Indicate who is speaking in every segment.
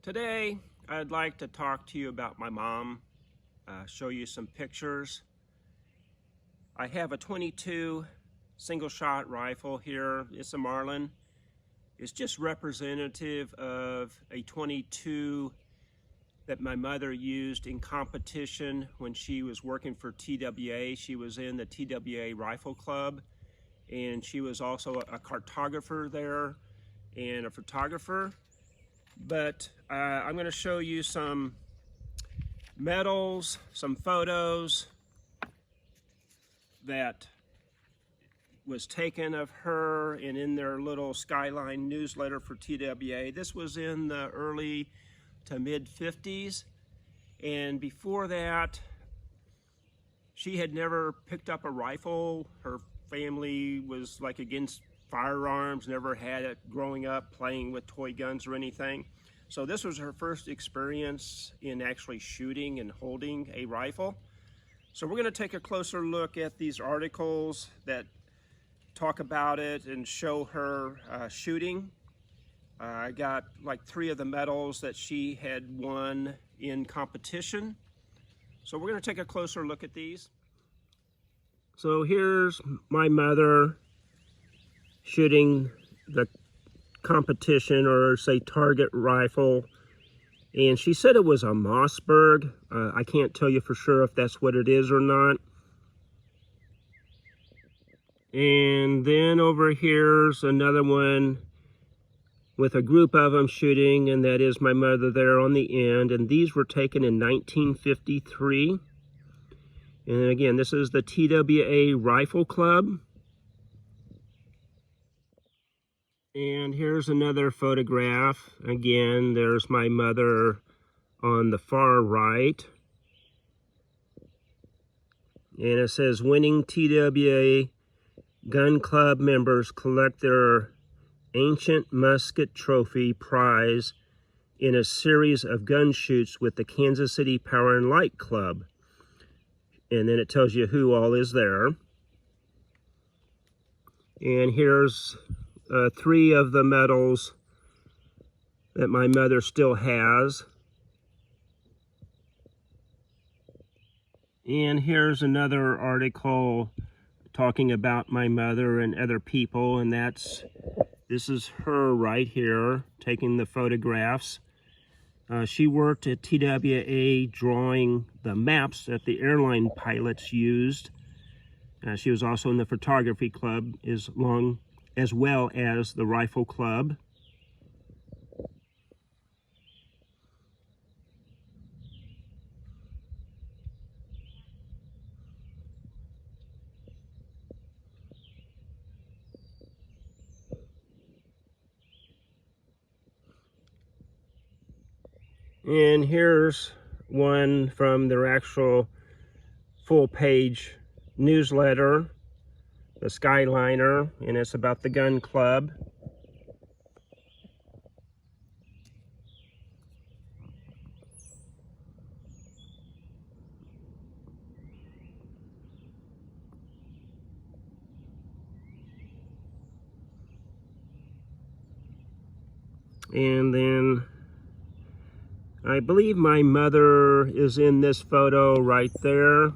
Speaker 1: Today, I'd like to talk to you about my mom, show you some pictures. I have a 22 single shot rifle here. It's a Marlin. It's just representative of a 22 that my mother used in competition when she was working for TWA. She was in the TWA Rifle Club, and she was also a cartographer there and a photographer. But I'm going to show you some medals, some photos that was taken of her and in their little Skyline newsletter for TWA. This was in the early to mid 50s, and before that she had never picked up a rifle. Her family was like against firearms, never had it growing up playing with toy guns or anything. So this was her first experience in actually shooting and holding a rifle. So we're going to take a closer look at these articles that talk about it and show her shooting. I got like 3 of the medals that she had won in competition. So we're going to take a closer look at these. So here's my mother shooting the competition, or say target rifle, and she said it was a Mossberg. I can't tell you for sure if that's what it is or not. And then over here's another one with a group of them shooting, and that is my mother there on the end, and these were taken in 1953. And again, this is the TWA Rifle Club. And here's another photograph. Again, there's my mother on the far right. And it says, winning TWA Gun Club members collect their ancient musket trophy prize in a series of gun shoots with the Kansas City Power and Light Club. And then it tells you who all is there. And here's 3 of the medals that my mother still has. And here's another article talking about my mother and other people, and this is her right here taking the photographs. She worked at TWA drawing the maps that the airline pilots used. She was also in the photography club as well as the rifle club. And here's one from their actual full-page newsletter, the Skyliner, and it's about the gun club. And then I believe my mother is in this photo right there.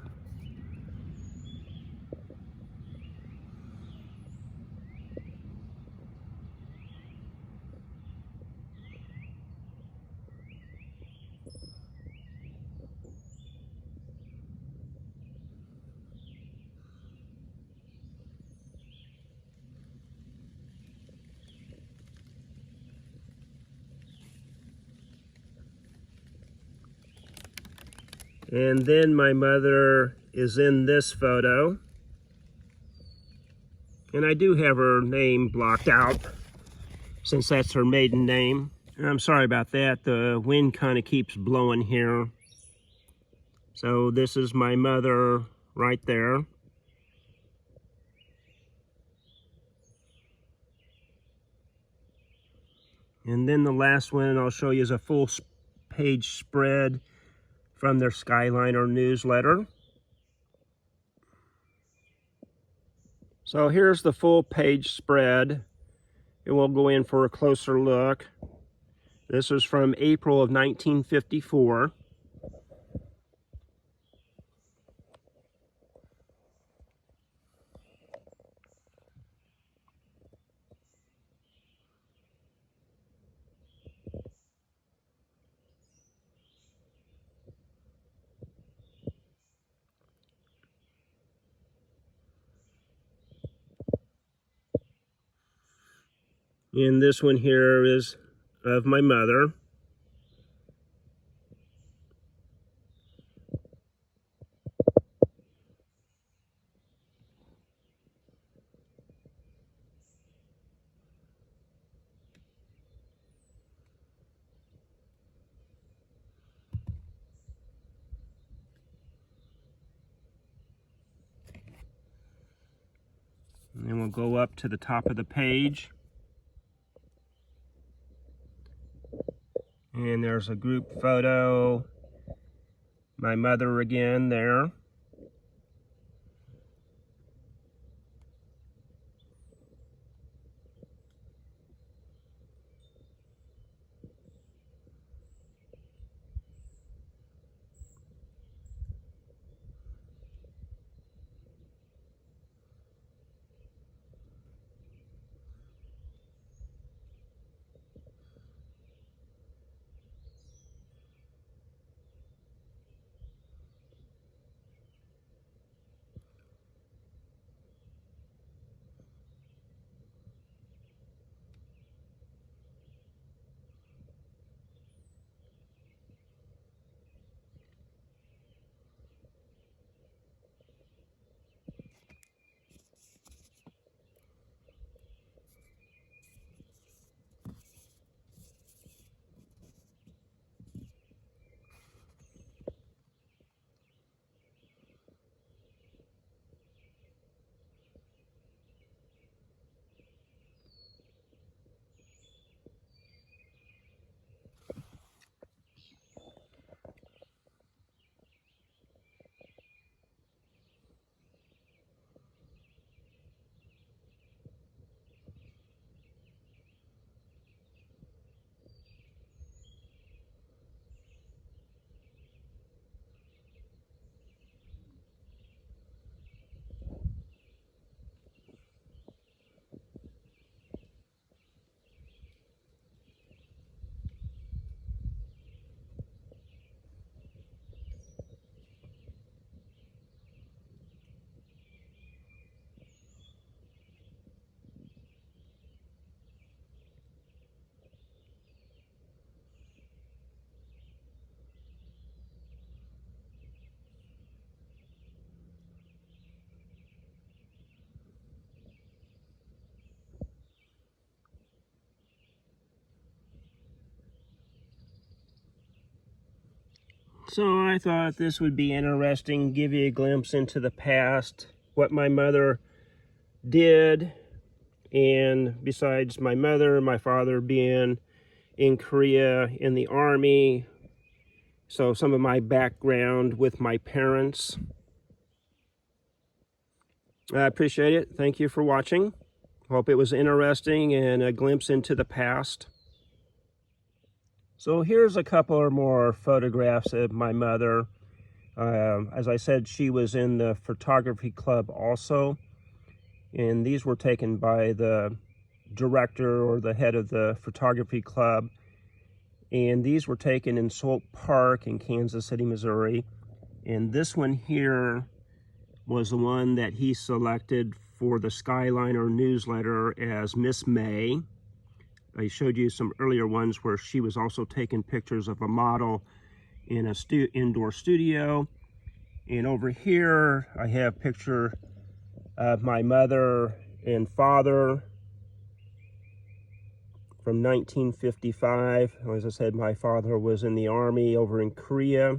Speaker 1: And then my mother is in this photo. And I do have her name blocked out since that's her maiden name. And I'm sorry about that. The wind kind of keeps blowing here. So this is my mother right there. And then the last one I'll show you is a full page spread from their Skyliner newsletter. So here's the full page spread, and we'll go in for a closer look. This is from April of 1954. And this one here is of my mother. And then we'll go up to the top of the page. And there's a group photo. My mother again there. So I thought this would be interesting, give you a glimpse into the past, what my mother did. And besides my mother, my father being in Korea in the Army, so some of my background with my parents. I appreciate it. Thank you for watching. Hope it was interesting and a glimpse into the past. So here's a couple more photographs of my mother. As I said, she was in the photography club also. And these were taken by the director or the head of the photography club. And these were taken in Swope Park in Kansas City, Missouri. And this one here was the one that he selected for the Skyliner newsletter as Miss May. I showed you some earlier ones where she was also taking pictures of a model in a indoor studio. And over here, I have a picture of my mother and father from 1955. As I said, my father was in the Army over in Korea.